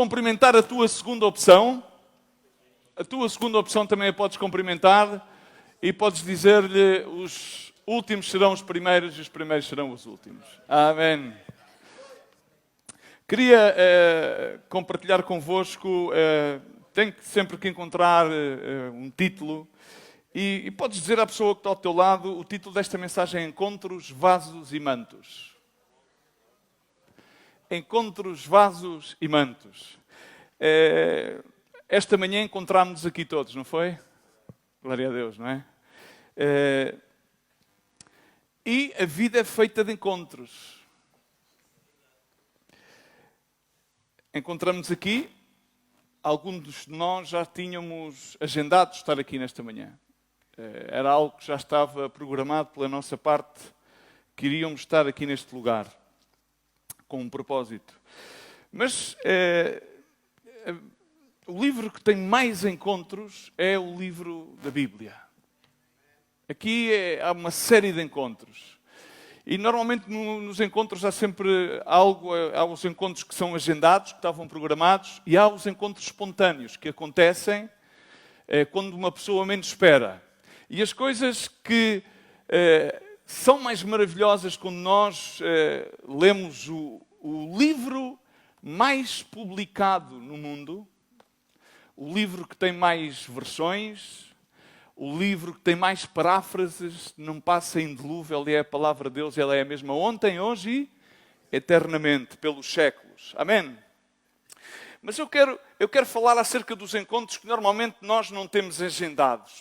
cumprimentar a tua segunda opção? A tua segunda opção também a podes cumprimentar e podes dizer-lhe: os últimos serão os primeiros e os primeiros serão os últimos. Amém. Queria compartilhar convosco, tenho sempre que encontrar um título, e podes dizer à pessoa que está ao teu lado: o título desta mensagem é Encontros, Vasos e Mantos. Encontros, Vasos e Mantos. Esta manhã encontrámos-nos aqui todos, não foi? Glória a Deus, não é? E a vida é feita de encontros. Encontramos aqui, alguns de nós já tínhamos agendado estar aqui nesta manhã. Era algo que já estava programado pela nossa parte, que iríamos estar aqui neste lugar, com um propósito. Mas o livro que tem mais encontros é o livro da Bíblia. Aqui há uma série de encontros. E normalmente nos encontros há sempre algo, há os encontros que são agendados, que estavam programados, e há os encontros espontâneos, que acontecem quando uma pessoa menos espera. E as coisas que são mais maravilhosas quando nós lemos o livro mais publicado no mundo, o livro que tem mais versões, o livro que tem mais paráfrases, não passa indilúvel, ele é a palavra de Deus, ela é a mesma ontem, hoje e eternamente, pelos séculos. Amém? Mas eu quero falar acerca dos encontros que normalmente nós não temos agendados.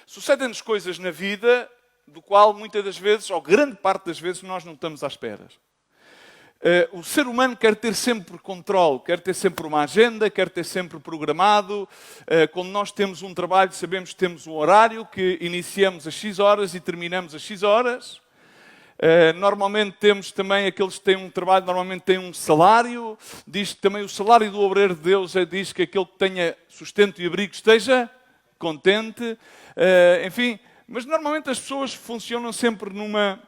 Sucedem-nos coisas na vida do qual muitas das vezes, ou grande parte das vezes, nós não estamos à espera. O ser humano quer ter sempre controle, quer ter sempre uma agenda, quer ter sempre programado. Quando nós temos um trabalho, sabemos que temos um horário, que iniciamos às X horas e terminamos às X horas. Normalmente temos também aqueles que têm um trabalho, normalmente têm um salário. Diz que também o salário do obreiro de Deus diz que aquele que tenha sustento e abrigo esteja contente. Enfim, mas normalmente as pessoas funcionam sempre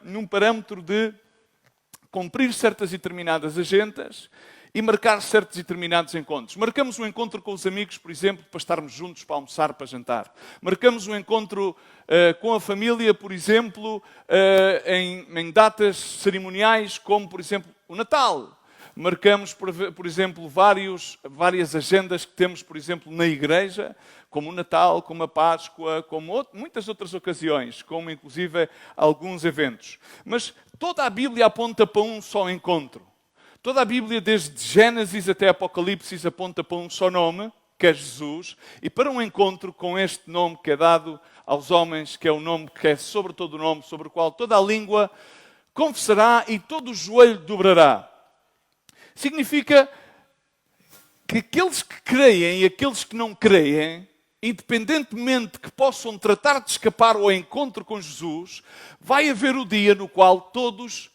num parâmetro de cumprir certas e determinadas agendas e marcar certos e determinados encontros. Marcamos um encontro com os amigos, por exemplo, para estarmos juntos, para almoçar, para jantar. Marcamos um encontro com a família, por exemplo, em datas cerimoniais, como, por exemplo, o Natal. Marcamos, por exemplo, várias agendas que temos, por exemplo, na igreja, como o Natal, como a Páscoa, como muitas outras ocasiões, como inclusive alguns eventos. Mas toda a Bíblia aponta para um só encontro. Toda a Bíblia, desde Gênesis até Apocalipse, aponta para um só nome, que é Jesus, e para um encontro com este nome que é dado aos homens, que é o nome que é sobre todo o nome, sobre o qual toda a língua confessará e todo o joelho dobrará. Significa que aqueles que creem e aqueles que não creem, independentemente que possam tratar de escapar ao encontro com Jesus, vai haver o dia no qual todos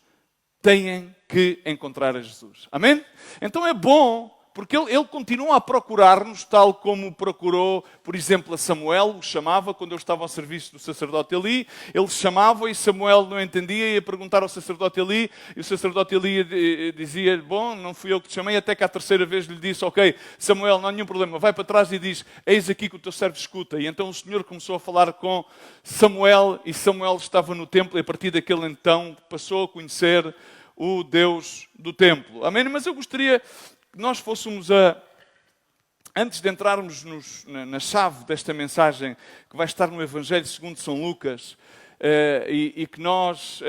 têm que encontrar a Jesus. Amém? Então é bom, porque ele continua a procurar-nos, tal como procurou, por exemplo, a Samuel, o chamava quando eu estava ao serviço do sacerdote Eli. Ele chamava e Samuel não entendia, ia perguntar ao sacerdote Eli, e o sacerdote Eli dizia: bom, não fui eu que te chamei, até que à terceira vez lhe disse: ok, Samuel, não há nenhum problema, vai para trás e diz: eis aqui que o teu servo escuta. E então o Senhor começou a falar com Samuel, e Samuel estava no templo, e a partir daquele então passou a conhecer o Deus do templo. Amém? Mas eu gostaria que nós fôssemos antes de entrarmos na chave desta mensagem, que vai estar no Evangelho segundo São Lucas, e que nós...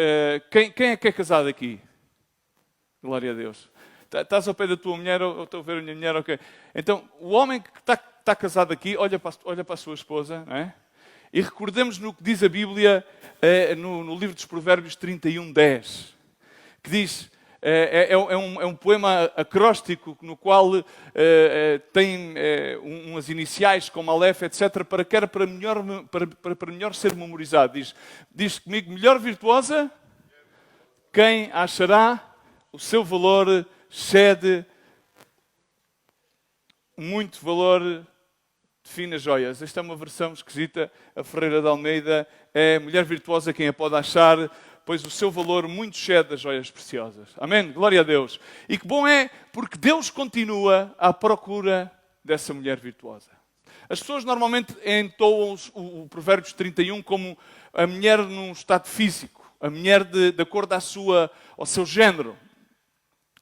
Quem é que é casado aqui? Glória a Deus. Estás ao pé da tua mulher, ou estou a ver a minha mulher, ok. Então, o homem que está casado aqui, olha para a sua esposa, não é? E recordemos no que diz a Bíblia, no livro dos Provérbios 31:10, que diz... É um poema acróstico no qual tem umas iniciais como Aleph, etc., para melhor ser memorizado. Diz comigo: melhor virtuosa, quem achará o seu valor excede muito valor de finas joias. Esta é uma versão esquisita. A Ferreira de Almeida é mulher virtuosa, quem a pode achar, pois o seu valor muito excede das joias preciosas. Amém? Glória a Deus. E que bom é, porque Deus continua à procura dessa mulher virtuosa. As pessoas normalmente entoam o Provérbios 31 como a mulher num estado físico, a mulher de acordo ao seu género.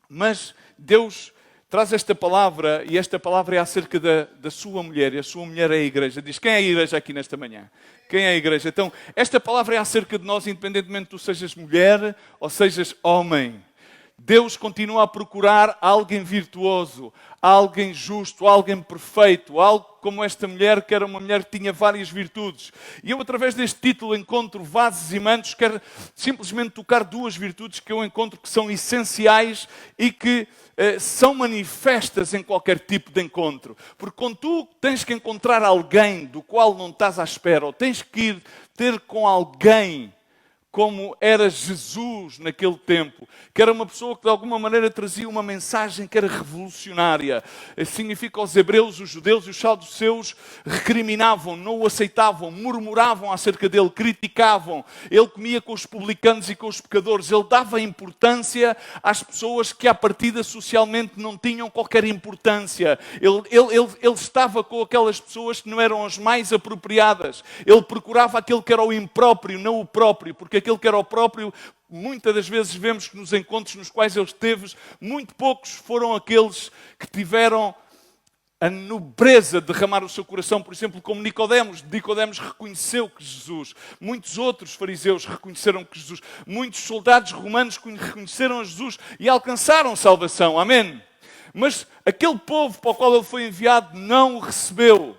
Mas Deus traz esta palavra, e esta palavra é acerca da sua mulher, e a sua mulher é a igreja. Diz, quem é a igreja aqui nesta manhã? Quem é a igreja? Então, esta palavra é acerca de nós, independentemente de tu sejas mulher ou sejas homem. Deus continua a procurar alguém virtuoso, alguém justo, alguém perfeito, algo como esta mulher, que era uma mulher que tinha várias virtudes. E eu, através deste título, Encontro Vasos e Mantos, quero simplesmente tocar duas virtudes que eu encontro que são essenciais e que são manifestas em qualquer tipo de encontro. Porque quando tu tens que encontrar alguém do qual não estás à espera, ou tens que ir ter com alguém como era Jesus naquele tempo, que era uma pessoa que de alguma maneira trazia uma mensagem que era revolucionária. Significa os hebreus, os judeus e os saduceus recriminavam, não o aceitavam, murmuravam acerca dele, criticavam. Ele comia com os publicanos e com os pecadores. Ele dava importância às pessoas que à partida socialmente não tinham qualquer importância. Ele estava com aquelas pessoas que não eram as mais apropriadas. Ele procurava aquele que era o impróprio, não o próprio, porque aquele que era o próprio, muitas das vezes vemos que nos encontros nos quais ele esteve, muito poucos foram aqueles que tiveram a nobreza de derramar o seu coração, por exemplo, como Nicodemos. Nicodemos reconheceu que Jesus, muitos outros fariseus reconheceram que Jesus, muitos soldados romanos reconheceram Jesus e alcançaram salvação. Amém? Mas aquele povo para o qual ele foi enviado não o recebeu.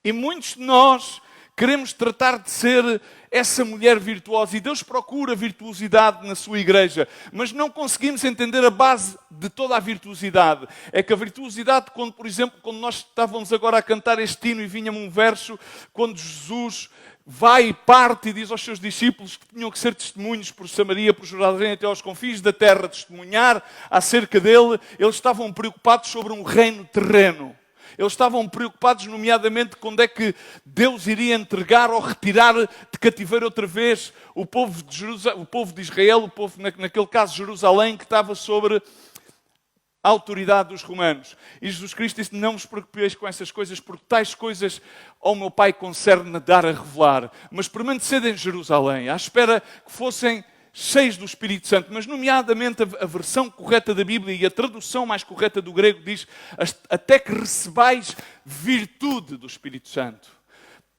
E muitos de nós queremos tratar de ser essa mulher virtuosa, e Deus procura virtuosidade na sua igreja, mas não conseguimos entender a base de toda a virtuosidade. É que a virtuosidade, quando, por exemplo, quando nós estávamos agora a cantar este hino e vinha-me um verso, quando Jesus vai e parte e diz aos seus discípulos que tinham que ser testemunhos por Samaria, por Jerusalém, até aos confins da terra, testemunhar acerca dele, eles estavam preocupados sobre um reino terreno. Eles estavam preocupados, nomeadamente, quando é que Deus iria entregar ou retirar de cativeiro outra vez o povo de Israel, o povo, naquele caso, Jerusalém, que estava sobre a autoridade dos romanos. E Jesus Cristo disse, não vos preocupeis com essas coisas, porque tais coisas ao meu Pai concerne dar a revelar. Mas permanecendo em Jerusalém, à espera que fossem cheios do Espírito Santo, mas nomeadamente a versão correta da Bíblia e a tradução mais correta do grego diz até que recebais virtude do Espírito Santo.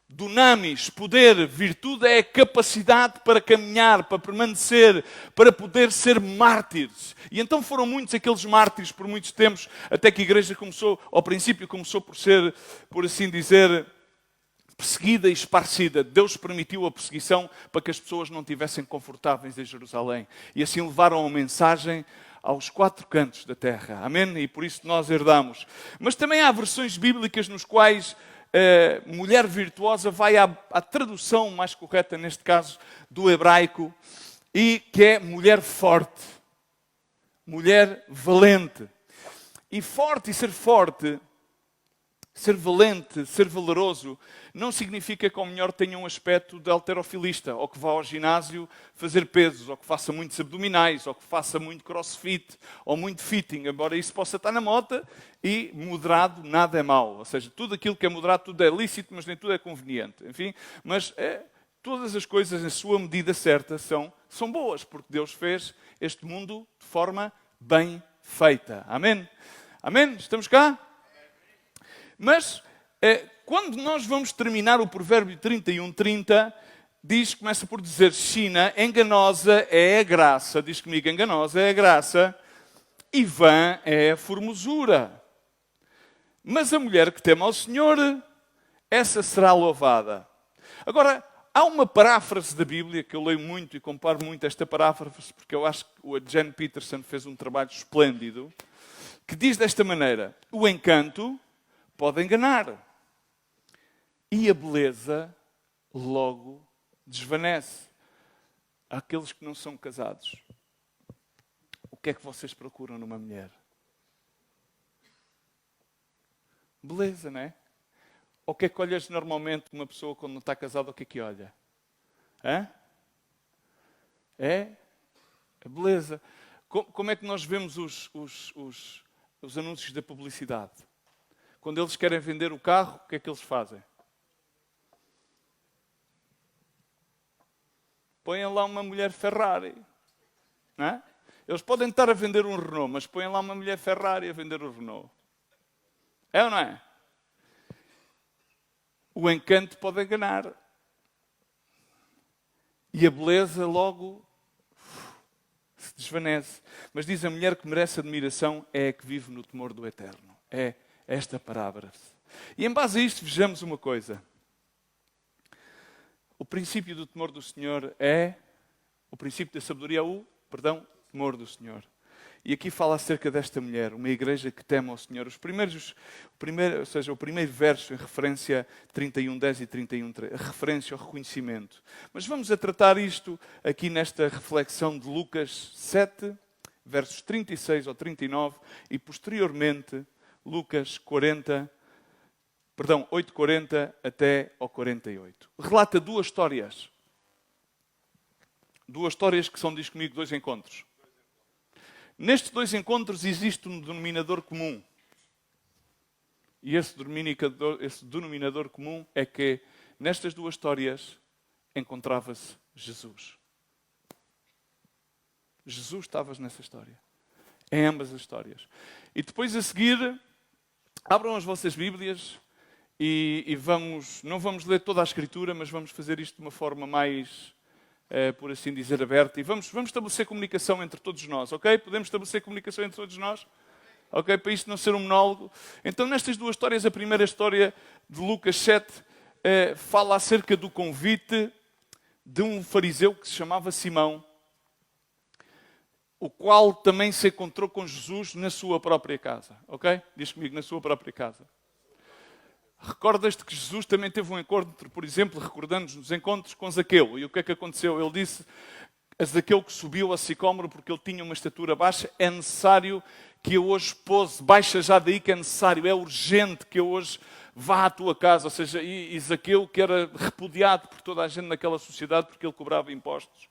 Dunamis, poder, virtude é a capacidade para caminhar, para permanecer, para poder ser mártires. E então foram muitos aqueles mártires por muitos tempos, até que a igreja começou, ao princípio começou por ser, por assim dizer, perseguida e esparcida. Deus permitiu a perseguição para que as pessoas não estivessem confortáveis em Jerusalém. E assim levaram a mensagem aos quatro cantos da terra. Amém? E por isso nós herdamos. Mas também há versões bíblicas nos quais mulher virtuosa vai à tradução mais correta, neste caso, do hebraico, e que é mulher forte. Mulher valente. E forte, e ser forte, ser valente, ser valeroso, não significa que ao melhor tenha um aspecto de halterofilista, ou que vá ao ginásio fazer pesos, ou que faça muitos abdominais, ou que faça muito crossfit, ou muito fitting, embora isso possa estar na moda, e moderado nada é mau. Ou seja, tudo aquilo que é moderado, tudo é lícito, mas nem tudo é conveniente. Enfim, mas todas as coisas na sua medida certa são boas, porque Deus fez este mundo de forma bem feita. Amém? Amém? Estamos cá? Mas, quando nós vamos terminar o Provérbio 31:30, começa por dizer, China, enganosa é a graça, diz comigo, enganosa é a graça, e vã é a formosura. Mas a mulher que teme ao Senhor, essa será louvada. Agora, há uma paráfrase da Bíblia, que eu leio muito e comparo muito esta paráfrase, porque eu acho que o Jen Peterson fez um trabalho esplêndido, que diz desta maneira, o encanto pode enganar. E a beleza logo desvanece. Aqueles que não são casados, o que é que vocês procuram numa mulher? Beleza, não é? O que é que olhas normalmente uma pessoa quando não está casada, o que é que olha? Hã? É a beleza. Como é que nós vemos os anúncios da publicidade? Quando eles querem vender o carro, o que é que eles fazem? Põem lá uma mulher Ferrari. Não é? Eles podem estar a vender um Renault, mas põem lá uma mulher Ferrari a vender o Renault. É ou não é? O encanto pode enganar. E a beleza logo se desvanece. Mas diz a mulher que merece admiração é a que vive no temor do Eterno. É esta parábola. E em base a isto vejamos uma coisa. O princípio do temor do Senhor é o princípio da sabedoria, temor do Senhor. E aqui fala acerca desta mulher, uma igreja que teme ao Senhor. O primeiro verso em referência a 31:10 e 31:3, referência ao reconhecimento. Mas vamos a tratar isto aqui nesta reflexão de Lucas 7, versos 36 ao 39 e posteriormente Lucas 8:40 até ao 48. Relata duas histórias. Duas histórias que são, diz comigo, dois encontros. Nestes dois encontros existe um denominador comum. E esse denominador comum é que nestas duas histórias encontrava-se Jesus. Jesus estava nessa história. Em ambas as histórias. E depois a seguir, abram as vossas Bíblias e não vamos ler toda a Escritura, mas vamos fazer isto de uma forma mais, por assim dizer, aberta. E vamos estabelecer comunicação entre todos nós, ok? Podemos estabelecer comunicação entre todos nós? Ok? Para isto não ser um monólogo. Então, nestas duas histórias, a primeira história de Lucas 7 fala acerca do convite de um fariseu que se chamava Simão, o qual também se encontrou com Jesus na sua própria casa. Ok? Diz comigo, na sua própria casa. Recordas-te que Jesus também teve um encontro, por exemplo, recordando-nos nos encontros com Zaqueu. E o que é que aconteceu? Ele disse a Zaqueu que subiu a sicómoro porque ele tinha uma estatura baixa. É necessário que eu hoje pose, baixa já daí que é necessário, é urgente que eu hoje vá à tua casa. Ou seja, e Zaqueu que era repudiado por toda a gente naquela sociedade porque ele cobrava impostos.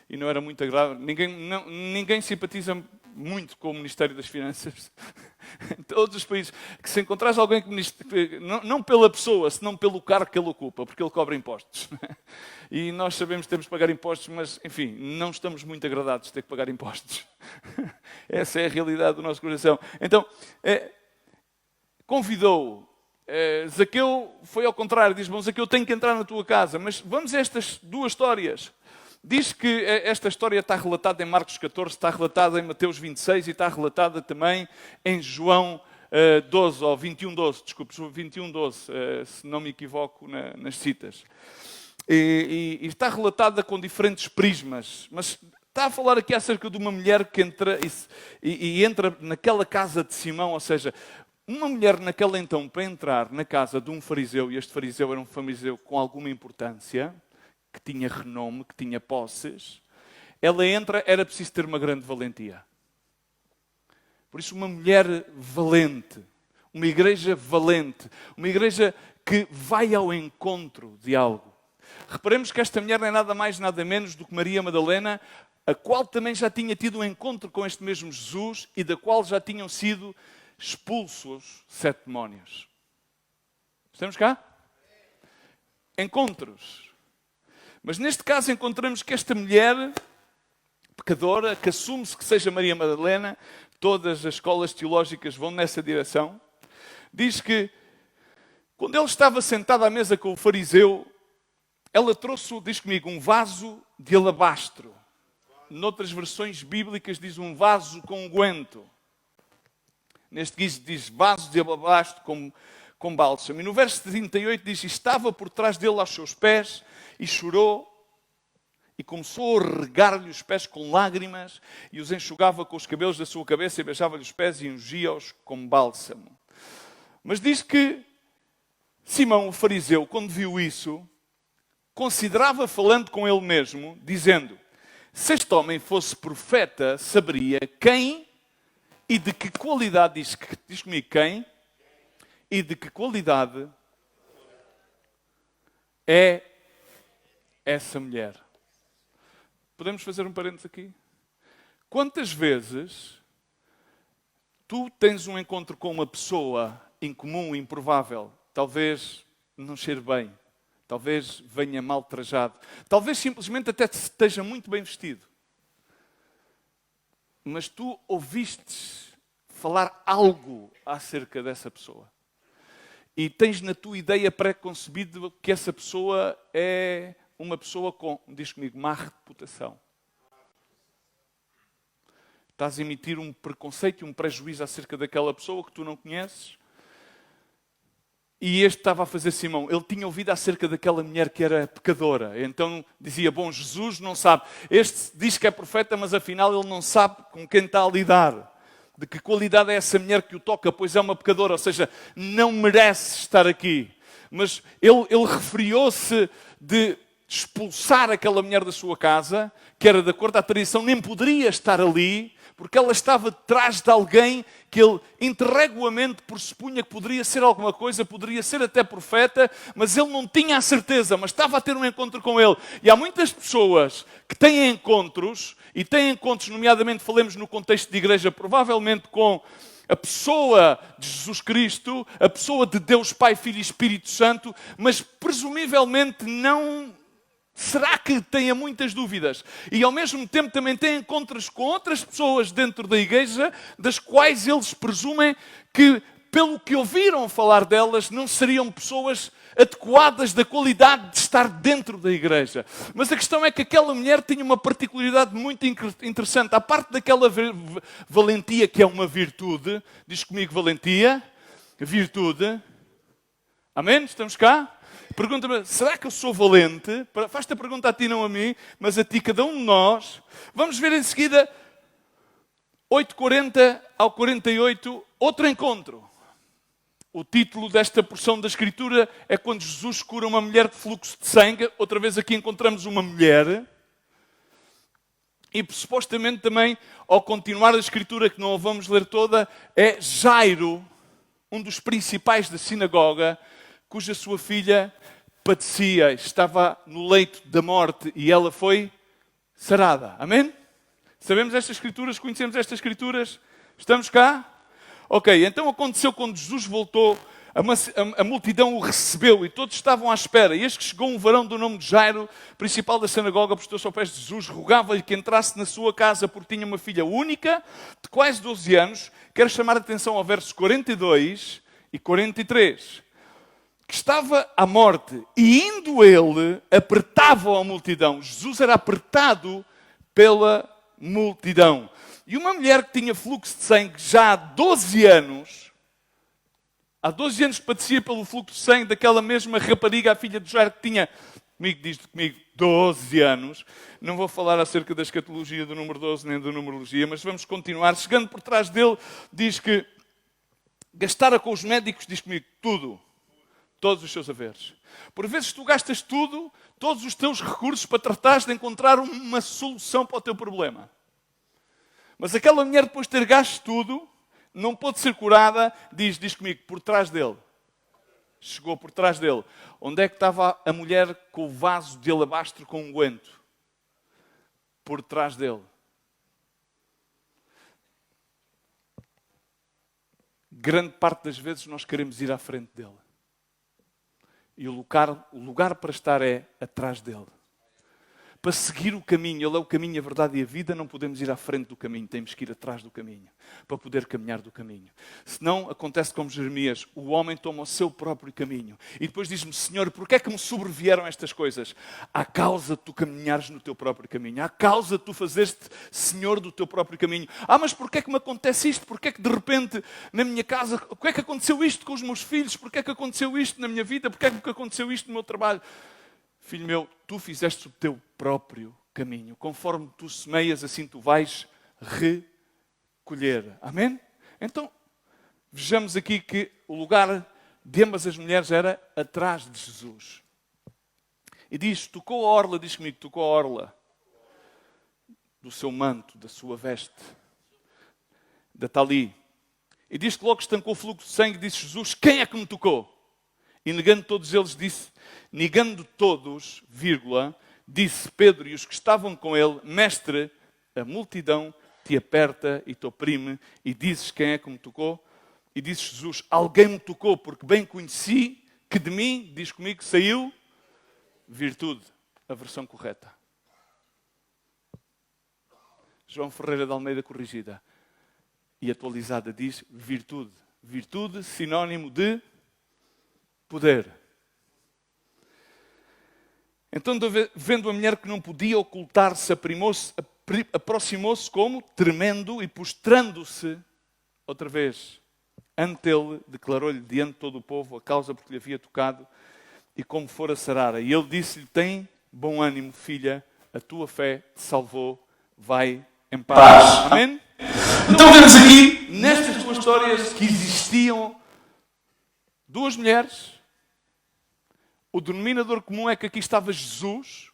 E não era muito agradável. Ninguém simpatiza muito com o Ministério das Finanças. Em todos os países. Que se encontrares alguém que não pela pessoa, senão pelo cargo que ele ocupa, porque ele cobra impostos. E nós sabemos que temos que pagar impostos, mas, enfim, não estamos muito agradados de ter que pagar impostos. Essa é a realidade do nosso coração. Então, convidou-o. Zaqueu foi ao contrário. Diz, bom, Zaqueu, tenho que entrar na tua casa. Mas vamos a estas duas histórias. Diz que esta história está relatada em Marcos 14, está relatada em Mateus 26 e está relatada também em João 12, ou 21:12, desculpe, 21:12, se não me equivoco nas citas. E está relatada com diferentes prismas, mas está a falar aqui acerca de uma mulher que entra e entra naquela casa de Simão, ou seja, uma mulher naquela então para entrar na casa de um fariseu, e este fariseu era um fariseu com alguma importância, que tinha renome, que tinha posses, ela entra, era preciso ter uma grande valentia. Por isso, uma mulher valente, uma igreja valente, uma igreja que vai ao encontro de algo. Reparemos que esta mulher não é nada mais, nada menos do que Maria Madalena, a qual também já tinha tido um encontro com este mesmo Jesus e da qual já tinham sido expulsos 7 demónios. Estamos cá? Encontros. Mas neste caso encontramos que esta mulher pecadora, que assume-se que seja Maria Madalena, todas as escolas teológicas vão nessa direção, diz que quando ele estava sentado à mesa com o fariseu, ela trouxe, diz comigo, um vaso de alabastro. Noutras versões bíblicas diz um vaso com unguento. Neste guiso diz vaso de alabastro com bálsamo. E no verso 38 diz, estava por trás dele aos seus pés e chorou e começou a regar-lhe os pés com lágrimas e os enxugava com os cabelos da sua cabeça e beijava-lhe os pés e ungia-os com bálsamo. Mas diz que Simão, o fariseu, quando viu isso, considerava falando com ele mesmo, dizendo, se este homem fosse profeta, saberia quem e de que qualidade, diz comigo, quem e de que qualidade é essa mulher. Podemos fazer um parênteses aqui? Quantas vezes tu tens um encontro com uma pessoa incomum, improvável, talvez não cheire bem, talvez venha mal trajado, talvez simplesmente até esteja muito bem vestido, mas tu ouvistes falar algo acerca dessa pessoa e tens na tua ideia pré-concebida que essa pessoa é uma pessoa com, diz comigo, má reputação. Estás a emitir um preconceito e um prejuízo acerca daquela pessoa que tu não conheces. E este estava a fazer Simão. Ele tinha ouvido acerca daquela mulher que era pecadora. Então dizia, bom, Jesus não sabe. Este diz que é profeta, mas afinal ele não sabe com quem está a lidar. De que qualidade é essa mulher que o toca, pois é uma pecadora. Ou seja, não merece estar aqui. Mas ele referiu-se de expulsar aquela mulher da sua casa, que era de acordo à tradição, nem poderia estar ali, porque ela estava detrás de alguém que ele interreguamente pressupunha que poderia ser alguma coisa, poderia ser até profeta, mas ele não tinha a certeza, mas estava a ter um encontro com ele. E há muitas pessoas que têm encontros, e têm encontros, nomeadamente, falemos no contexto de igreja, provavelmente com a pessoa de Jesus Cristo, a pessoa de Deus Pai, Filho e Espírito Santo, mas presumivelmente não... Será que tenha muitas dúvidas? E ao mesmo tempo também tem encontros com outras pessoas dentro da igreja, das quais eles presumem que, pelo que ouviram falar delas, não seriam pessoas adequadas da qualidade de estar dentro da igreja. Mas a questão é que aquela mulher tinha uma particularidade muito interessante. À parte daquela valentia que é uma virtude, diz comigo valentia, virtude. Amém? Estamos cá? Pergunta-me, será que eu sou valente? Faz-te a pergunta a ti, não a mim, mas a ti, cada um de nós. Vamos ver em seguida, 8:40 ao 48, outro encontro. O título desta porção da Escritura é quando Jesus cura uma mulher de fluxo de sangue. Outra vez aqui encontramos uma mulher. E supostamente também, ao continuar a Escritura, que não a vamos ler toda, é Jairo, um dos principais da sinagoga, cuja sua filha padecia, estava no leito da morte e ela foi sarada. Amém? Sabemos estas Escrituras? Conhecemos estas Escrituras? Estamos cá? Ok, então aconteceu quando Jesus voltou, a multidão o recebeu e todos estavam à espera. E eis que chegou um varão do nome de Jairo, principal da sinagoga, postou-se aos pés de Jesus, rogava-lhe que entrasse na sua casa porque tinha uma filha única, de quase 12 anos. Quero chamar a atenção ao versos 42 e 43. Que estava à morte, e indo ele, apertava a multidão. Jesus era apertado pela multidão. E uma mulher que tinha fluxo de sangue já há 12 anos que padecia pelo fluxo de sangue daquela mesma rapariga, a filha de Jairo, que tinha, diz comigo, 12 anos. Não vou falar acerca da escatologia do número 12, nem da numerologia, mas vamos continuar. Chegando por trás dele, diz que gastara com os médicos, diz comigo, tudo. Todos os seus haveres. Por vezes tu gastas tudo, todos os teus recursos para tratares de encontrar uma solução para o teu problema. Mas aquela mulher, depois de ter gasto tudo, não pôde ser curada, diz comigo, por trás dele. Chegou por trás dele. Onde é que estava a mulher com o vaso de alabastro com unguento? Por trás dele. Grande parte das vezes nós queremos ir à frente dele. E o lugar para estar é atrás dele. Para seguir o caminho, ele é o caminho, a verdade e a vida, não podemos ir à frente do caminho, temos que ir atrás do caminho, para poder caminhar do caminho. Senão, acontece como Jeremias, o homem toma o seu próprio caminho. E depois diz-me, Senhor, porquê é que me sobrevieram estas coisas? À causa de tu caminhares no teu próprio caminho, à causa de tu fazeres-te Senhor do teu próprio caminho. Mas porquê é que me acontece isto? Porquê é que de repente, na minha casa, porquê é que aconteceu isto com os meus filhos? Porquê é que aconteceu isto na minha vida? Porquê é que aconteceu isto no meu trabalho? Filho meu, tu fizeste o teu próprio caminho. Conforme tu semeias, assim tu vais recolher. Amém? Então, vejamos aqui que o lugar de ambas as mulheres era atrás de Jesus. E diz, tocou a orla, diz comigo, tocou a orla do seu manto, da sua veste, da tali. E diz que logo estancou o fluxo de sangue, disse Jesus, quem é que me tocou? E negando todos eles, disse, negando todos, vírgula, Disse Pedro e os que estavam com ele: Mestre, a multidão te aperta e te oprime, e dizes: quem é que me tocou? E disse Jesus: alguém me tocou, porque bem conheci que de mim, diz comigo, saiu virtude. A versão correta. João Ferreira de Almeida corrigida e atualizada diz virtude. Virtude, sinónimo de poder. Então, vendo a mulher que não podia ocultar-se, aproximou-se como? Tremendo e postrando-se outra vez ante ele, declarou-lhe diante de todo o povo a causa porque lhe havia tocado e como fora sarara. E ele disse-lhe: tem bom ânimo, filha, a tua fé te salvou, vai em paz. Amém? Então vemos aqui, nestas duas histórias, que existiam duas mulheres. O denominador comum é que aqui estava Jesus.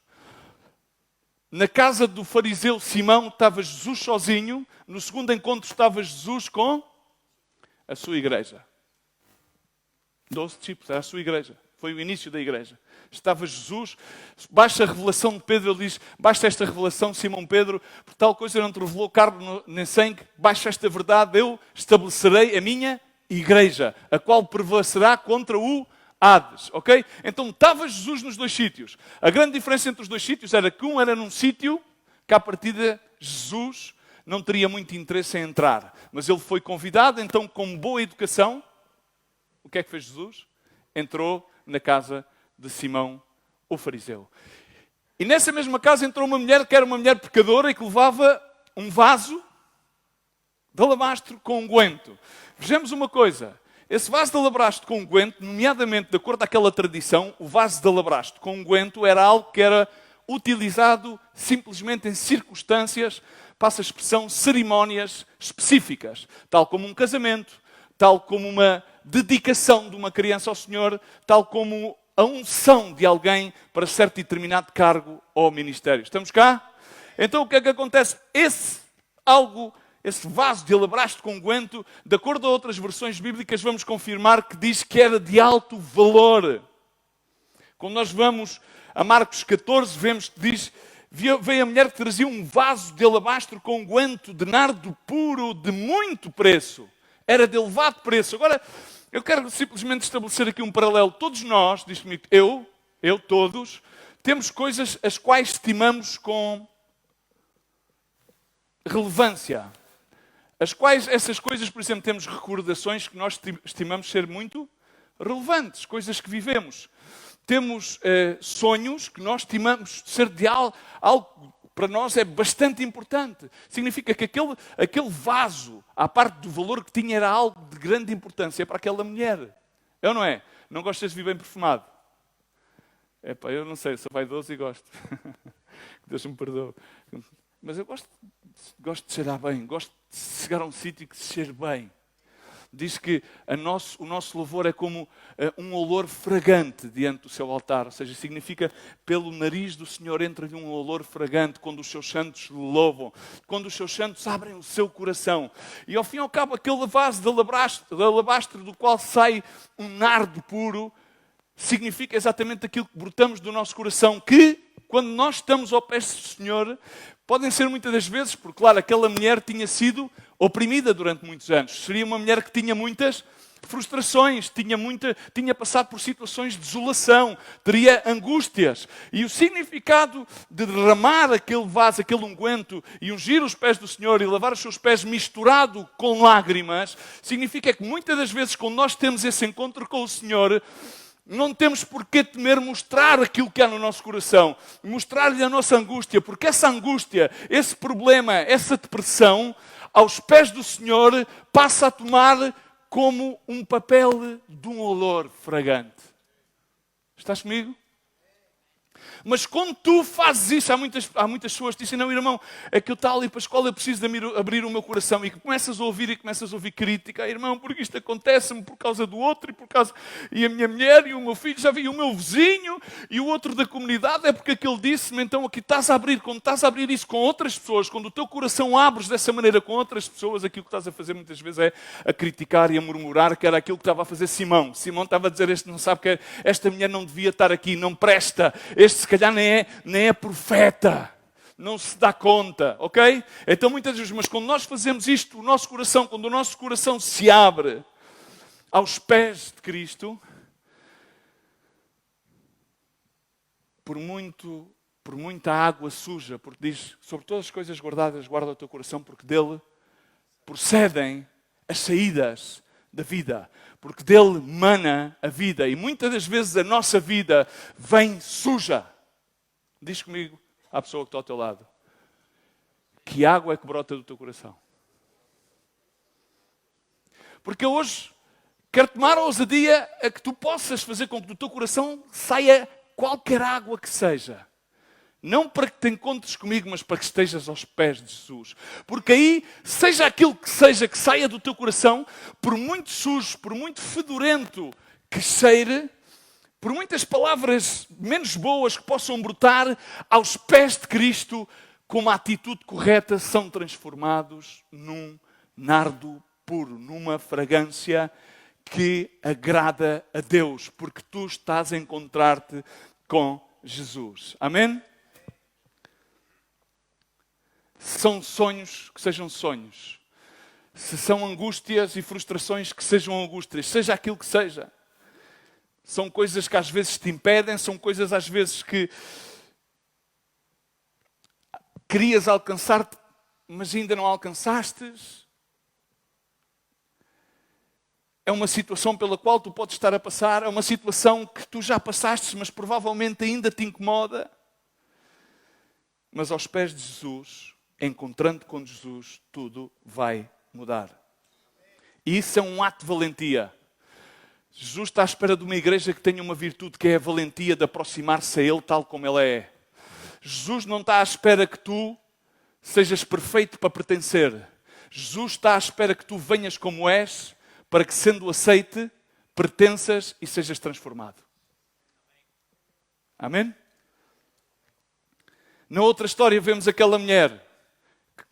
Na casa do fariseu Simão estava Jesus sozinho. No segundo encontro estava Jesus com a sua igreja. 12 discípulos, era a sua igreja. Foi o início da igreja. Estava Jesus, baixa a revelação de Pedro, ele diz: basta esta revelação, Simão Pedro, por tal coisa não te revelou carne nem sangue, baixa esta verdade, eu estabelecerei a minha igreja, a qual prevalecerá contra o Hades, ok? Então estava Jesus nos dois sítios. A grande diferença entre os dois sítios era que um era num sítio que à partida Jesus não teria muito interesse em entrar, mas ele foi convidado, então com boa educação, o que é que fez Jesus? Entrou na casa de Simão, o fariseu. E nessa mesma casa entrou uma mulher que era uma mulher pecadora e que levava um vaso de alabastro com unguento. Vejamos uma coisa. Esse vaso de alabastro com unguento, nomeadamente de acordo com aquela tradição, o vaso de alabastro com unguento era algo que era utilizado simplesmente em circunstâncias, passa a expressão, cerimónias específicas, tal como um casamento, tal como uma dedicação de uma criança ao Senhor, tal como a unção de alguém para certo e determinado cargo ou ministério. Estamos cá? Então o que é que acontece? Esse vaso de alabastro com unguento, de acordo a outras versões bíblicas, vamos confirmar que diz que era de alto valor. Quando nós vamos a Marcos 14, vemos que diz: veio a mulher que trazia um vaso de alabastro com unguento de nardo puro de muito preço. Era de elevado preço. Agora, eu quero simplesmente estabelecer aqui um paralelo. Todos nós, diz comigo, todos, temos coisas as quais estimamos com relevância. Essas coisas, por exemplo, temos recordações que nós estimamos ser muito relevantes, coisas que vivemos. Temos sonhos que nós estimamos ser de algo para nós é bastante importante. Significa que aquele vaso, à parte do valor que tinha, era algo de grande importância para aquela mulher. É ou não é? Não gostas de vir bem perfumado? Eu não sei, sou vaidoso e gosto. Deus me perdoe. Mas eu gosto de cheirar bem, gosto de chegar a um sítio que se cheire bem. Diz que o nosso louvor é como um olor fragante diante do seu altar. Ou seja, significa pelo nariz do Senhor entra-lhe um olor fragante quando os seus santos lhe louvam. Quando os seus santos abrem o seu coração. E ao fim e ao cabo, aquele vaso de alabastro do qual sai um nardo puro, significa exatamente aquilo que brotamos do nosso coração. Que, quando nós estamos ao pé do Senhor, podem ser muitas das vezes, porque claro, aquela mulher tinha sido oprimida durante muitos anos. Seria uma mulher que tinha muitas frustrações, tinha passado por situações de desolação, teria angústias. E o significado de derramar aquele vaso, aquele unguento, e ungir os pés do Senhor e lavar os seus pés misturado com lágrimas, significa que muitas das vezes, quando nós temos esse encontro com o Senhor, não temos por que temer mostrar aquilo que há no nosso coração, mostrar-lhe a nossa angústia, porque essa angústia, esse problema, essa depressão, aos pés do Senhor, passa a tomar como um papel de um olor fragante. Estás comigo? Mas quando tu fazes isso, há muitas pessoas que dizem: não, irmão, é que eu estou ali para a escola, eu preciso de abrir o meu coração. E que começas a ouvir crítica: irmão, porque isto acontece-me por causa do outro, e a minha mulher, e o meu filho, já vi, e o meu vizinho, e o outro da comunidade, é porque aquele disse-me. Então aqui quando estás a abrir isso com outras pessoas, quando o teu coração abres dessa maneira com outras pessoas, aquilo que estás a fazer muitas vezes é a criticar e a murmurar, que era aquilo que estava a fazer Simão. Simão estava a dizer: este não sabe que esta mulher não devia estar aqui, não presta, este se calhar nem é profeta. Não se dá conta, ok? Então muitas vezes, mas quando nós fazemos isto, quando o nosso coração se abre aos pés de Cristo, por muita água suja, porque diz, sobre todas as coisas guardadas, guarda o teu coração, porque dele procedem as saídas da vida, porque dele mana a vida, e muitas das vezes a nossa vida vem suja. Diz comigo, à pessoa que está ao teu lado, que água é que brota do teu coração? Porque hoje quero tomar a ousadia a que tu possas fazer com que do teu coração saia qualquer água que seja. Não para que te encontres comigo, mas para que estejas aos pés de Jesus. Porque aí, seja aquilo que seja que saia do teu coração, por muito sujo, por muito fedorento que cheire, por muitas palavras menos boas que possam brotar, aos pés de Cristo, com uma atitude correta, são transformados num nardo puro, numa fragrância que agrada a Deus, porque tu estás a encontrar-te com Jesus. Amém? Se são sonhos, que sejam sonhos. Se são angústias e frustrações, que sejam angústias. Seja aquilo que seja. São coisas que às vezes te impedem, são coisas às vezes que querias alcançar-te, mas ainda não alcançastes. É uma situação pela qual tu podes estar a passar, é uma situação que tu já passaste, mas provavelmente ainda te incomoda. Mas aos pés de Jesus, encontrando com Jesus, tudo vai mudar. E isso é um ato de valentia. Jesus está à espera de uma igreja que tenha uma virtude, que é a valentia de aproximar-se a Ele tal como Ele é. Jesus não está à espera que tu sejas perfeito para pertencer. Jesus está à espera que tu venhas como és, para que, sendo aceite, pertenças e sejas transformado. Amém? Na outra história vemos aquela mulher que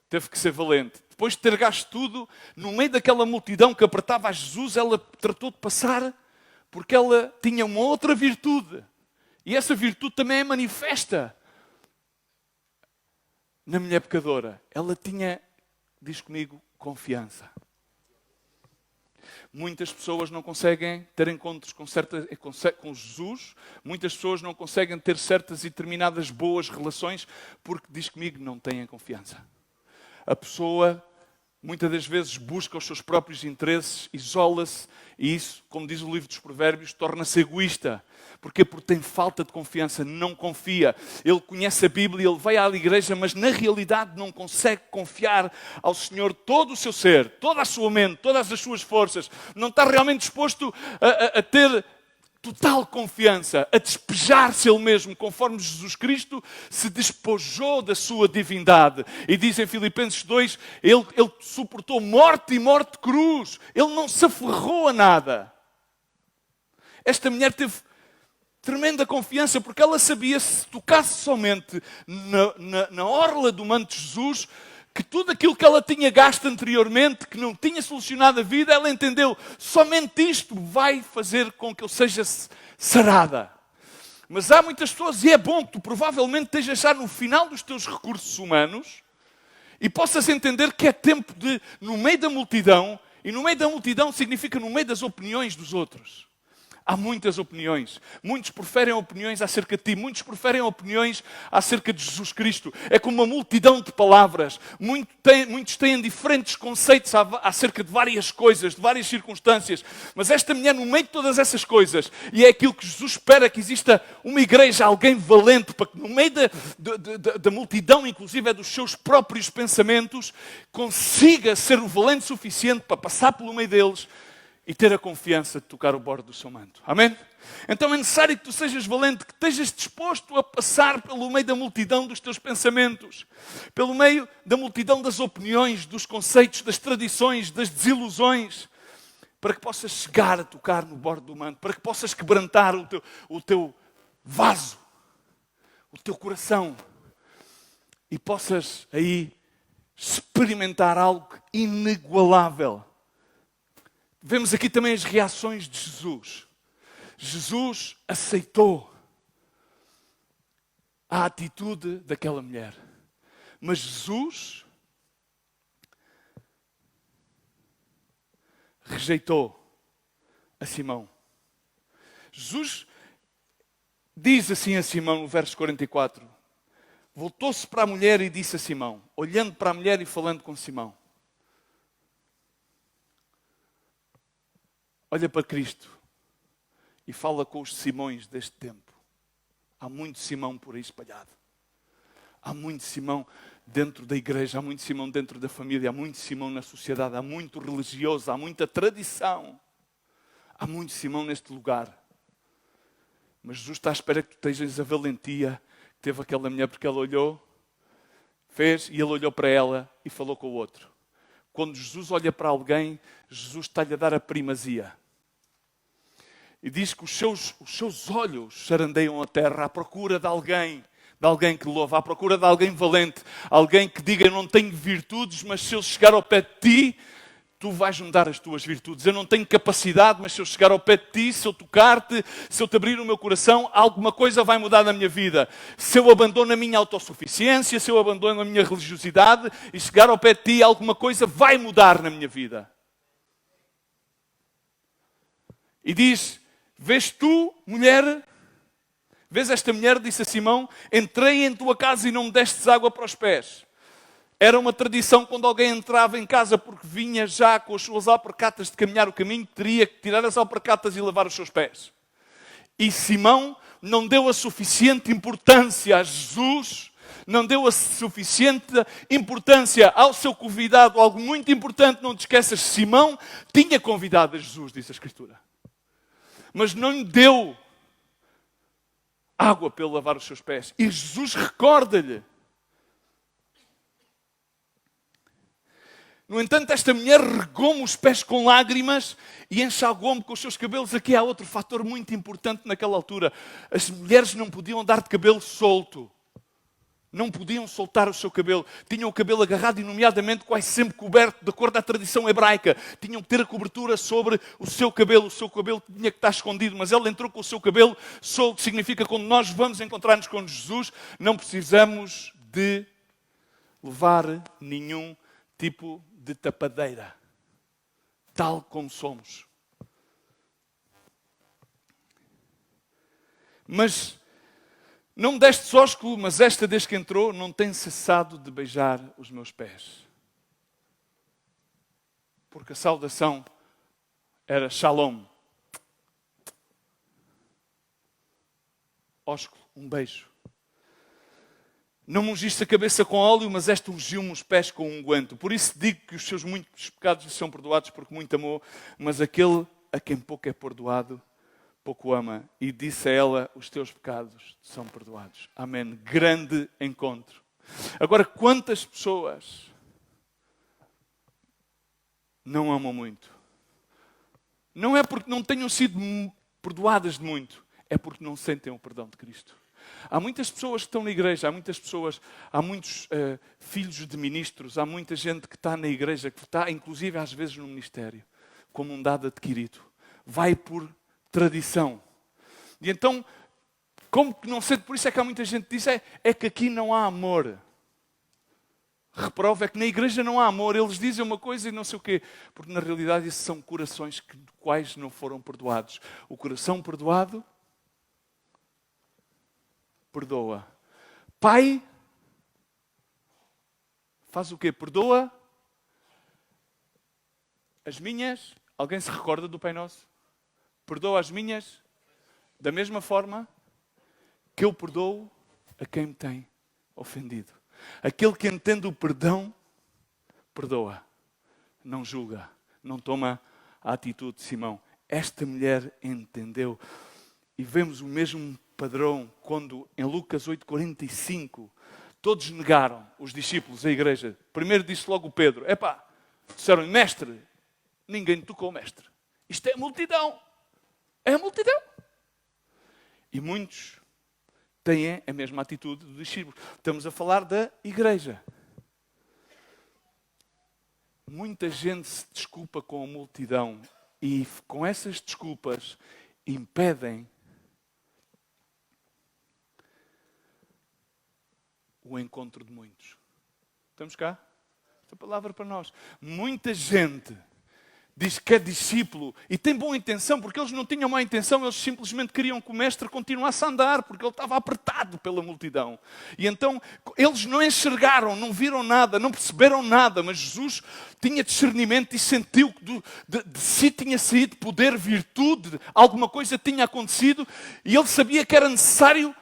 teve que ser valente. Depois de ter gasto tudo, no meio daquela multidão que apertava a Jesus, ela tratou de passar porque ela tinha uma outra virtude. E essa virtude também é manifesta na mulher pecadora. Ela tinha, diz comigo, confiança. Muitas pessoas não conseguem ter encontros com Jesus. Muitas pessoas não conseguem ter certas e determinadas boas relações porque, diz comigo, não têm confiança. A pessoa, muitas das vezes, busca os seus próprios interesses, isola-se e isso, como diz o livro dos Provérbios, torna-se egoísta. Porquê? Porque tem falta de confiança, não confia. Ele conhece a Bíblia, ele vai à igreja, mas na realidade não consegue confiar ao Senhor todo o seu ser, toda a sua mente, todas as suas forças. Não está realmente disposto a ter total confiança, a despejar-se Ele mesmo, conforme Jesus Cristo se despojou da sua divindade. E diz em Filipenses 2, ele suportou morte e morte de cruz. Ele não se aferrou a nada. Esta mulher teve tremenda confiança, porque ela sabia, se tocasse somente na orla do manto de Jesus, que tudo aquilo que ela tinha gasto anteriormente, que não tinha solucionado a vida, ela entendeu, somente isto vai fazer com que eu seja sarada. Mas há muitas pessoas, e é bom que tu provavelmente estejas já no final dos teus recursos humanos, e possas entender que é tempo de, no meio da multidão, e no meio da multidão significa no meio das opiniões dos outros. Há muitas opiniões. Muitos preferem opiniões acerca de ti. Muitos preferem opiniões acerca de Jesus Cristo. É como uma multidão de palavras. Muitos têm diferentes conceitos acerca de várias coisas, de várias circunstâncias. Mas esta mulher, no meio de todas essas coisas, e é aquilo que Jesus espera, que exista uma igreja, alguém valente, para que no meio da multidão, inclusive é dos seus próprios pensamentos, consiga ser o valente suficiente para passar pelo meio deles e ter a confiança de tocar o bordo do seu manto. Amém? Então é necessário que tu sejas valente, que estejas disposto a passar pelo meio da multidão dos teus pensamentos, pelo meio da multidão das opiniões, dos conceitos, das tradições, das desilusões, para que possas chegar a tocar no bordo do manto, para que possas quebrantar o teu vaso, o teu coração, e possas aí experimentar algo inigualável. Vemos aqui também as reações de Jesus. Jesus aceitou. a atitude daquela mulher. Mas Jesus rejeitou a Simão. Jesus diz assim a Simão no verso 44. Voltou-se para a mulher e disse a Simão, olhando para a mulher e falando com Simão. Olha para Cristo e fala com os Simões deste tempo. Há muito Simão por aí espalhado. Há muito Simão dentro da igreja, há muito Simão dentro da família, há muito Simão na sociedade, há muito religioso, há muita tradição. Há muito Simão neste lugar. Mas Jesus está à espera que tu tenhas a valentia que teve aquela mulher, porque ela olhou, fez, e ele olhou para ela e falou com o outro. Quando Jesus olha para alguém, Jesus está-lhe a dar a primazia. E diz que os seus olhos sarandeiam a terra à procura de alguém que louva, à procura de alguém valente, alguém que diga, eu não tenho virtudes, mas se eu chegar ao pé de ti, tu vais-me dar as tuas virtudes. Eu não tenho capacidade, mas se eu chegar ao pé de ti, se eu tocar-te, se eu te abrir o meu coração, alguma coisa vai mudar na minha vida. Se eu abandono a minha autossuficiência, se eu abandono a minha religiosidade e chegar ao pé de ti, alguma coisa vai mudar na minha vida. E diz, vês tu, mulher, vês esta mulher, disse a Simão, entrei em tua casa e não me destes água para os pés. Era uma tradição quando alguém entrava em casa porque vinha já com as suas alpargatas de caminhar o caminho, teria que tirar as alpargatas e lavar os seus pés. E Simão não deu a suficiente importância a Jesus, não deu a suficiente importância ao seu convidado, algo muito importante, não te esqueças, Simão tinha convidado a Jesus, diz a Escritura. Mas não lhe deu água para ele lavar os seus pés. E Jesus recorda-lhe. No entanto, esta mulher regou-me os pés com lágrimas e enxagou-me com os seus cabelos. Aqui há outro fator muito importante naquela altura. As mulheres não podiam andar de cabelo solto. Não podiam soltar o seu cabelo. Tinham o cabelo agarrado e, nomeadamente, quase sempre coberto, de acordo à tradição hebraica. Tinham que ter a cobertura sobre o seu cabelo. O seu cabelo tinha que estar escondido. Mas ela entrou com o seu cabelo solto. Significa que quando nós vamos encontrar-nos com Jesus, não precisamos de levar nenhum tipo de tapadeira, tal como somos. Mas não me deste ósculo, mas esta, desde que entrou, não tem cessado de beijar os meus pés. Porque a saudação era shalom. Ósculo, um beijo. Não me ungiste a cabeça com óleo, mas esta ungiu-me os pés com unguento. Por isso digo que os seus muitos pecados lhe são perdoados, porque muito amou, mas aquele a quem pouco é perdoado, pouco ama. E disse a ela, os teus pecados são perdoados. Amém. Grande encontro. Agora, quantas pessoas não amam muito? Não é porque não tenham sido perdoadas de muito, é porque não sentem o perdão de Cristo. Há muitas pessoas que estão na igreja, há muitos filhos de ministros, há muita gente que está na igreja, que está inclusive às vezes no ministério, como um dado adquirido. Vai por tradição. E então, como que não sente, por isso é que há muita gente que diz, é que aqui não há amor. Reprova é que na igreja não há amor, eles dizem uma coisa e não sei o quê. Porque na realidade esses são corações quais não foram perdoados. O coração perdoado perdoa. Pai faz o quê? Perdoa as minhas. Alguém se recorda do Pai Nosso? Perdoa as minhas da mesma forma que eu perdoo a quem me tem ofendido. Aquele que entende o perdão, perdoa. Não julga. Não toma a atitude de Simão. Esta mulher entendeu. E vemos o mesmo padrão quando em Lucas 8:45 todos negaram, os discípulos, a igreja. Primeiro disse logo o Pedro, disseram, mestre, ninguém tocou, mestre. Isto é a multidão. É a multidão. E muitos têm a mesma atitude dos discípulos. Estamos a falar da igreja. Muita gente se desculpa com a multidão e com essas desculpas impedem o encontro de muitos. Estamos cá? Esta palavra para nós. Muita gente diz que é discípulo e tem boa intenção, porque eles não tinham má intenção, eles simplesmente queriam que o mestre continuasse a andar, porque ele estava apertado pela multidão. E então eles não enxergaram, não viram nada, não perceberam nada, mas Jesus tinha discernimento e sentiu que de si tinha saído poder, virtude, alguma coisa tinha acontecido, e ele sabia que era necessário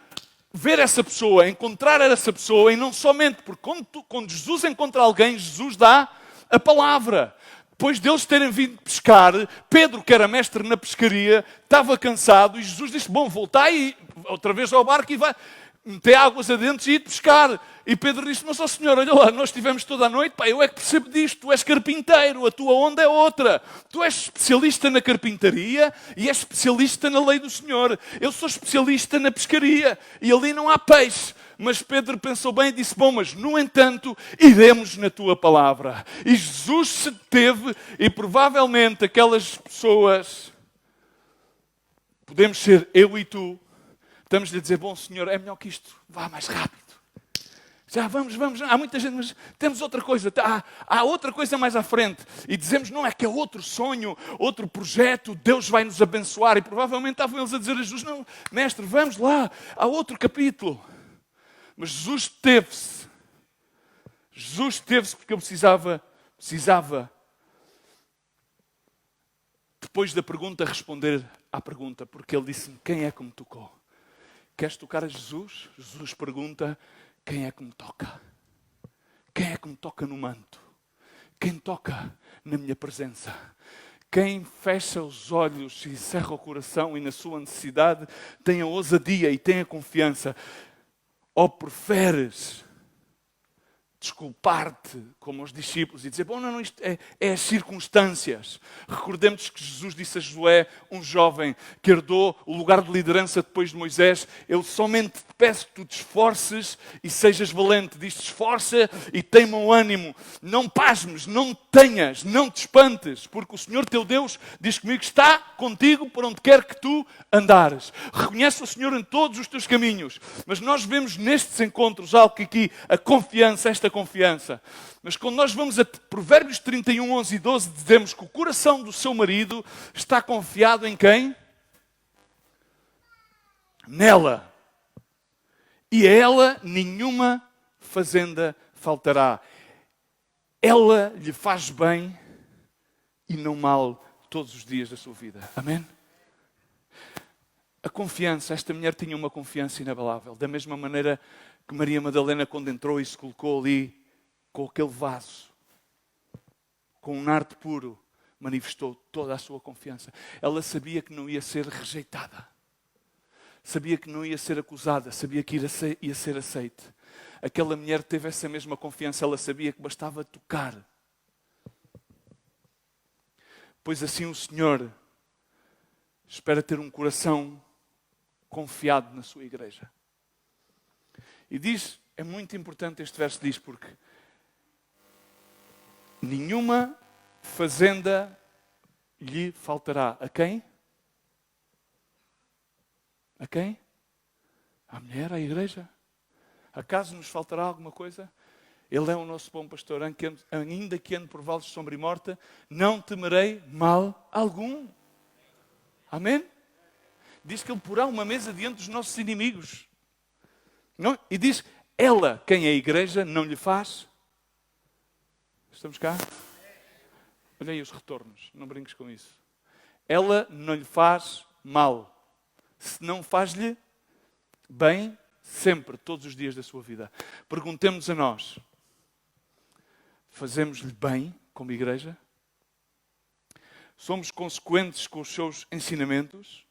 ver essa pessoa, encontrar essa pessoa, e não somente, porque quando Jesus encontra alguém, Jesus dá a palavra. Depois deles terem vindo pescar, Pedro, que era mestre na pescaria, estava cansado, e Jesus disse, bom, voltai outra vez ao barco e vai meter águas adentro e ir pescar. E Pedro disse, mas ó Senhor, olha lá, nós estivemos toda a noite, pá, eu é que percebo disto, tu és carpinteiro, a tua onda é outra. Tu és especialista na carpintaria e és especialista na lei do Senhor. Eu sou especialista na pescaria e ali não há peixe. Mas Pedro pensou bem e disse, bom, mas no entanto, iremos na tua palavra. E Jesus se deteve e provavelmente aquelas pessoas, podemos ser eu e tu, estamos-lhe a dizer, bom Senhor, é melhor que isto, vá mais rápido. Já vamos, há muita gente, mas temos outra coisa, há outra coisa mais à frente. E dizemos, não, é que é outro sonho, outro projeto, Deus vai nos abençoar. E provavelmente estavam eles a dizer a Jesus, não, mestre, vamos lá, há outro capítulo. Mas Jesus teve-se porque ele precisava, depois da pergunta, responder à pergunta, porque ele disse-me, quem é que me tocou? Queres tocar a Jesus? Jesus pergunta, quem é que me toca? Quem é que me toca no manto? Quem toca na minha presença? Quem fecha os olhos e cerra o coração e na sua necessidade tem a ousadia e tem a confiança? Ou preferes desculpar-te como os discípulos e dizer, bom, não, isto é as circunstâncias. Recordemos que Jesus disse a Josué, um jovem que herdou o lugar de liderança depois de Moisés, eu somente te peço que tu te esforces e sejas valente. Diz-te, esforça e teima o ânimo. Não pasmes, não tenhas, não te espantes, porque o Senhor teu Deus diz comigo, está contigo por onde quer que tu andares. Reconhece o Senhor em todos os teus caminhos. Mas nós vemos nestes encontros algo que aqui, a confiança, esta confiança. Mas quando nós vamos a Provérbios 31, 11 e 12, dizemos que o coração do seu marido está confiado em quem? Nela. E a ela nenhuma fazenda faltará. Ela lhe faz bem e não mal todos os dias da sua vida. Amém? A confiança, esta mulher tinha uma confiança inabalável. Da mesma maneira que Maria Madalena, quando entrou e se colocou ali com aquele vaso, com um nardo puro, manifestou toda a sua confiança. Ela sabia que não ia ser rejeitada. Sabia que não ia ser acusada. Sabia que ia ser aceite. Aquela mulher teve essa mesma confiança. Ela sabia que bastava tocar. Pois assim o Senhor espera ter um coração confiado na sua igreja. E diz, é muito importante este verso, diz, porque nenhuma fazenda lhe faltará. A quem? A quem? À mulher, à igreja. Acaso nos faltará alguma coisa? Ele é o nosso bom pastor, ainda que ande por vales de sombra e morte, não temerei mal algum. Amém? Diz que Ele porá uma mesa diante dos nossos inimigos. Não? E diz, ela, quem é a igreja, não lhe faz. Estamos cá? Olha aí os retornos, não brinques com isso. Ela não lhe faz mal. Se não faz-lhe bem, sempre, todos os dias da sua vida. Perguntemos a nós, fazemos-lhe bem como igreja? Somos consequentes com os seus ensinamentos?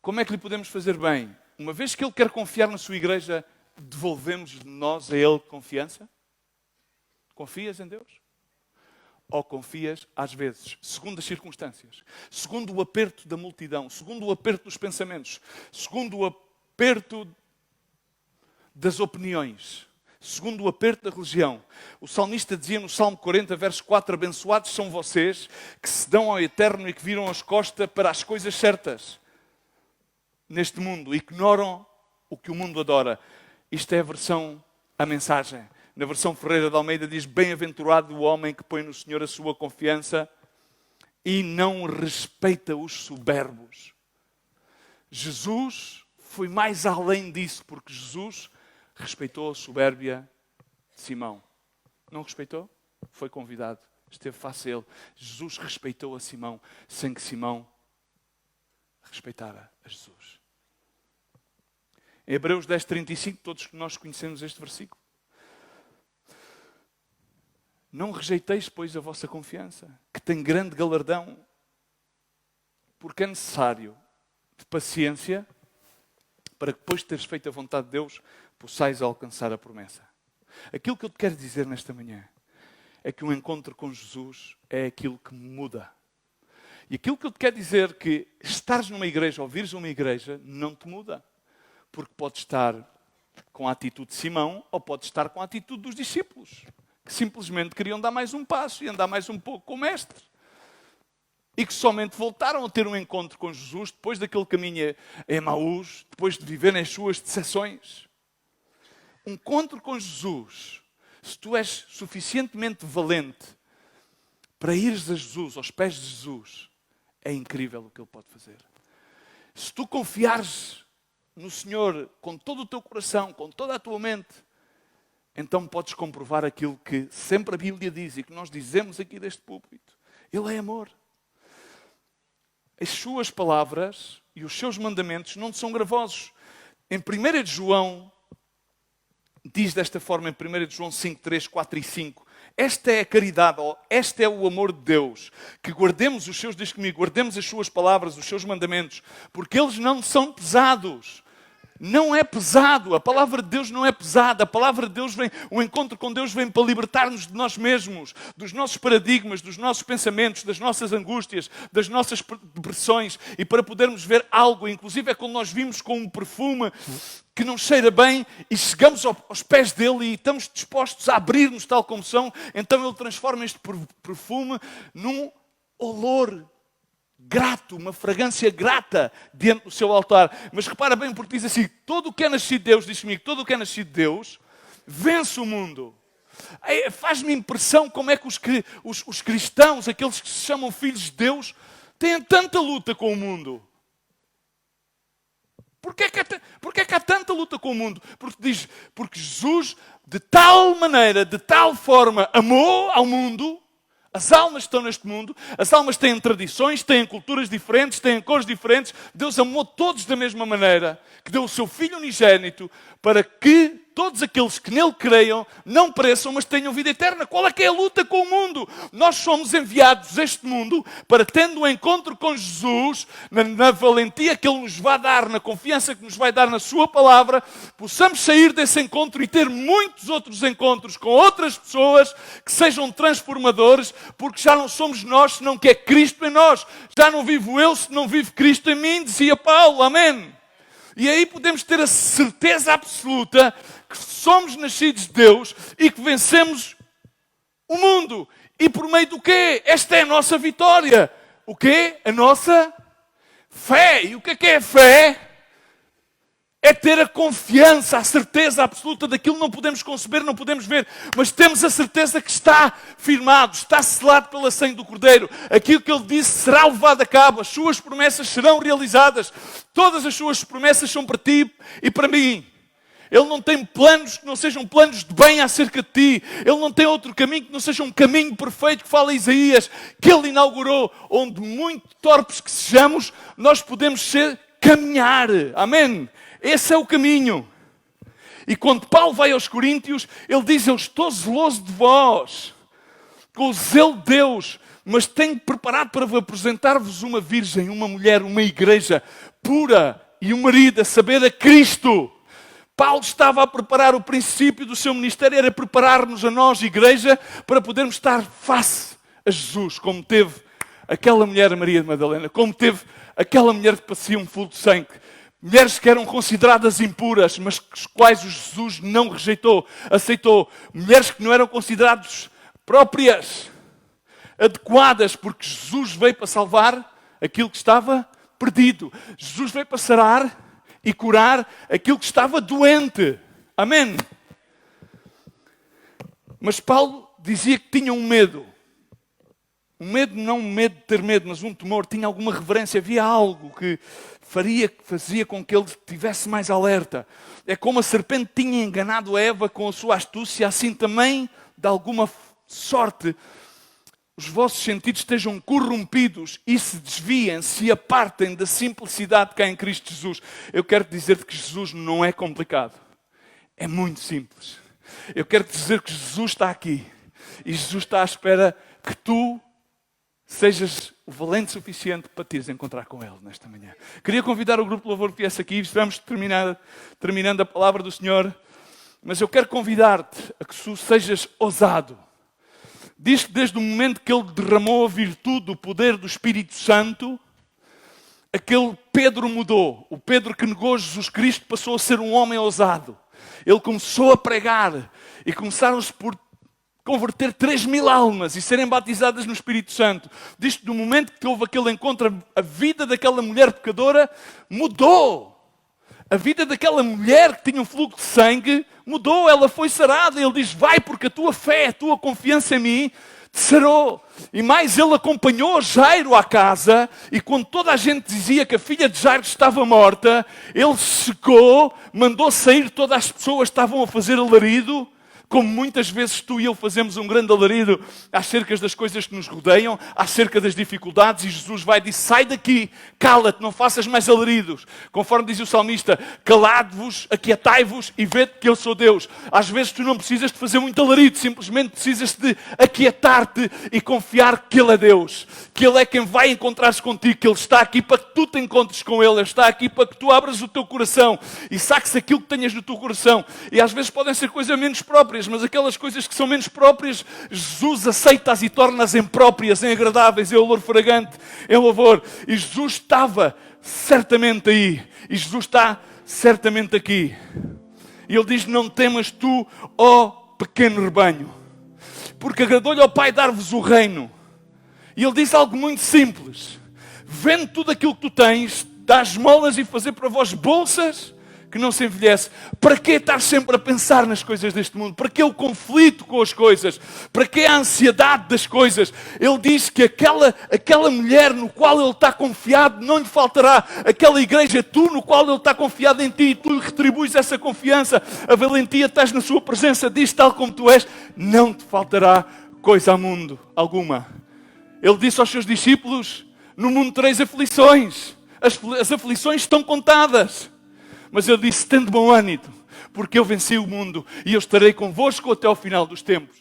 Como é que lhe podemos fazer bem? Uma vez que Ele quer confiar na sua igreja, devolvemos nós a Ele confiança? Confias em Deus? Ou confias, às vezes, segundo as circunstâncias, segundo o aperto da multidão, segundo o aperto dos pensamentos, segundo o aperto das opiniões, segundo o aperto da religião? O salmista dizia no Salmo 40, verso 4, abençoados são vocês que se dão ao eterno e que viram as costas para as coisas certas neste mundo, ignoram o que o mundo adora. Isto é a mensagem. Na versão Ferreira de Almeida diz: bem-aventurado o homem que põe no Senhor a sua confiança e não respeita os soberbos. Jesus foi mais além disso, porque Jesus respeitou a soberbia de Simão. Não respeitou? Foi convidado. Esteve face a ele. Jesus respeitou a Simão, sem que Simão respeitara a Jesus. Em Hebreus 10:35, todos nós conhecemos este versículo. Não rejeiteis, pois, a vossa confiança, que tem grande galardão, porque é necessário de paciência para que, depois de teres feito a vontade de Deus, possais alcançar a promessa. Aquilo que eu te quero dizer nesta manhã é que um encontro com Jesus é aquilo que muda. E aquilo que eu te quero dizer é que estares numa igreja ou vires uma igreja não te muda. Porque pode estar com a atitude de Simão ou pode estar com a atitude dos discípulos, que simplesmente queriam dar mais um passo e andar mais um pouco com o Mestre. E que somente voltaram a ter um encontro com Jesus depois daquele caminho a Emaús, depois de viverem as suas decepções. Um encontro com Jesus, se tu és suficientemente valente para ires a Jesus, aos pés de Jesus, é incrível o que Ele pode fazer. Se tu confiares no Senhor com todo o teu coração, com toda a tua mente, então podes comprovar aquilo que sempre a Bíblia diz e que nós dizemos aqui deste púlpito. Ele é amor. As suas palavras e os seus mandamentos não são gravosos. Em 1 de João, diz desta forma, em 1 de João 5, 3, 4 e 5, esta é a caridade, ou este é o amor de Deus, que guardemos os seus, diz comigo, guardemos as suas palavras, os seus mandamentos, porque eles não são pesados. Não é pesado, a palavra de Deus não é pesada, a palavra de Deus vem, o encontro com Deus vem para libertar-nos de nós mesmos, dos nossos paradigmas, dos nossos pensamentos, das nossas angústias, das nossas depressões, e para podermos ver algo, inclusive é quando nós vimos com um perfume que não cheira bem e chegamos aos pés dele e estamos dispostos a abrir-nos tal como são, então ele transforma este perfume num olor grato, uma fragrância grata diante do seu altar. Mas repara bem, porque diz assim, todo o que é nascido de Deus, diz comigo, todo o que é nascido de Deus, vence o mundo. Faz-me impressão como é que os cristãos, aqueles que se chamam filhos de Deus, têm tanta luta com o mundo. Porquê que há tanta luta com o mundo? Porque Jesus, de tal maneira, de tal forma, amou ao mundo. As almas estão neste mundo, as almas têm tradições, têm culturas diferentes, têm cores diferentes. Deus amou todos da mesma maneira, que deu o seu Filho unigênito para que todos aqueles que nele creiam não pereçam, mas tenham vida eterna. Qual é que é a luta com o mundo? Nós somos enviados a este mundo para, tendo um encontro com Jesus, na valentia que Ele nos vai dar, na confiança que nos vai dar na Sua palavra, possamos sair desse encontro e ter muitos outros encontros com outras pessoas que sejam transformadores, porque já não somos nós, senão que é Cristo em nós. Já não vivo eu, se não vive Cristo em mim, dizia Paulo. Amém. E aí podemos ter a certeza absoluta que somos nascidos de Deus e que vencemos o mundo. E por meio do quê? Esta é a nossa vitória. O quê? A nossa fé. E o que é a fé? É ter a confiança, a certeza absoluta daquilo que não podemos conceber, não podemos ver, mas temos a certeza que está firmado, está selado pela sangue do Cordeiro. Aquilo que Ele disse será levado a cabo, as suas promessas serão realizadas. Todas as suas promessas são para ti e para mim. Ele não tem planos que não sejam planos de bem acerca de ti. Ele não tem outro caminho que não seja um caminho perfeito, que fala Isaías, que Ele inaugurou, onde muito torpes que sejamos, nós podemos caminhar. Amém? Esse é o caminho. E quando Paulo vai aos Coríntios, ele diz, eu estou zeloso de vós, com o zelo de Deus, mas tenho preparado para apresentar-vos uma virgem, uma mulher, uma igreja pura e um marido, a saber, a Cristo. Paulo estava a preparar o princípio do seu ministério, era preparar-nos a nós, igreja, para podermos estar face a Jesus, como teve aquela mulher, a Maria de Madalena, como teve aquela mulher que passia um fluxo de sangue. Mulheres que eram consideradas impuras, mas as quais o Jesus não rejeitou, aceitou. Mulheres que não eram consideradas próprias, adequadas, porque Jesus veio para salvar aquilo que estava perdido. Jesus veio para sarar e curar aquilo que estava doente. Amém? Mas Paulo dizia que tinha um medo. Um medo, não um medo de ter medo, mas um temor. Tinha alguma reverência. Havia algo que fazia com que ele estivesse mais alerta. É como a serpente tinha enganado Eva com a sua astúcia, assim também, de alguma sorte, os vossos sentidos estejam corrompidos e se desviem, se apartem da simplicidade que há em Cristo Jesus. Eu quero dizer-te que Jesus não é complicado. É muito simples. Eu quero te dizer que Jesus está aqui. E Jesus está à espera que tu sejas o valente suficiente para te ires encontrar com Ele nesta manhã. Queria convidar o grupo de louvor que viesse aqui. Estamos terminando a palavra do Senhor. Mas eu quero convidar-te a que tu sejas ousado. Diz que desde o momento que Ele derramou a virtude, o poder do Espírito Santo, aquele Pedro mudou. O Pedro que negou Jesus Cristo passou a ser um homem ousado. Ele começou a pregar e começaram-se por converter 3.000 almas e serem batizadas no Espírito Santo. Diz que do momento que houve aquele encontro, a vida daquela mulher pecadora mudou. A vida daquela mulher que tinha um fluxo de sangue mudou, ela foi sarada. Ele diz, vai porque a tua fé, a tua confiança em mim te sarou. E mais, ele acompanhou Jairo à casa e quando toda a gente dizia que a filha de Jairo estava morta, ele chegou, mandou sair todas as pessoas que estavam a fazer alarido, como muitas vezes tu e eu fazemos um grande alarido acerca das coisas que nos rodeiam, acerca das dificuldades, e Jesus vai e diz, sai daqui, cala-te, não faças mais alaridos. Conforme diz o salmista, calado-vos, aquietai-vos e vede que eu sou Deus. Às vezes tu não precisas de fazer muito alarido, simplesmente precisas de aquietar-te e confiar que Ele é Deus, que Ele é quem vai encontrar-se contigo, que Ele está aqui para que tu te encontres com Ele, Ele está aqui para que tu abras o teu coração e saques aquilo que tenhas no teu coração. E às vezes podem ser coisas menos próprias, mas aquelas coisas que são menos próprias, Jesus aceita-as e torna-as impróprias, em agradáveis, em olor fragante, em louvor. E Jesus estava certamente aí. E Jesus está certamente aqui. E Ele diz, não temas tu, ó pequeno rebanho, porque agradou-lhe ao Pai dar-vos o reino. E Ele diz algo muito simples. Vende tudo aquilo que tu tens, dá esmolas e fazer para vós bolsas que não se envelhece. Para que estar sempre a pensar nas coisas deste mundo? Para que o conflito com as coisas? Para que a ansiedade das coisas? Ele diz que aquela mulher no qual ele está confiado não lhe faltará. Aquela igreja, tu no qual ele está confiado em ti, e tu lhe retribuis essa confiança, a valentia, estás na sua presença, diz tal como tu és, não te faltará coisa ao mundo alguma. Ele disse aos seus discípulos, no mundo tereis aflições. As aflições estão contadas. Mas Ele disse, tende bom ânimo, porque eu venci o mundo e eu estarei convosco até ao final dos tempos.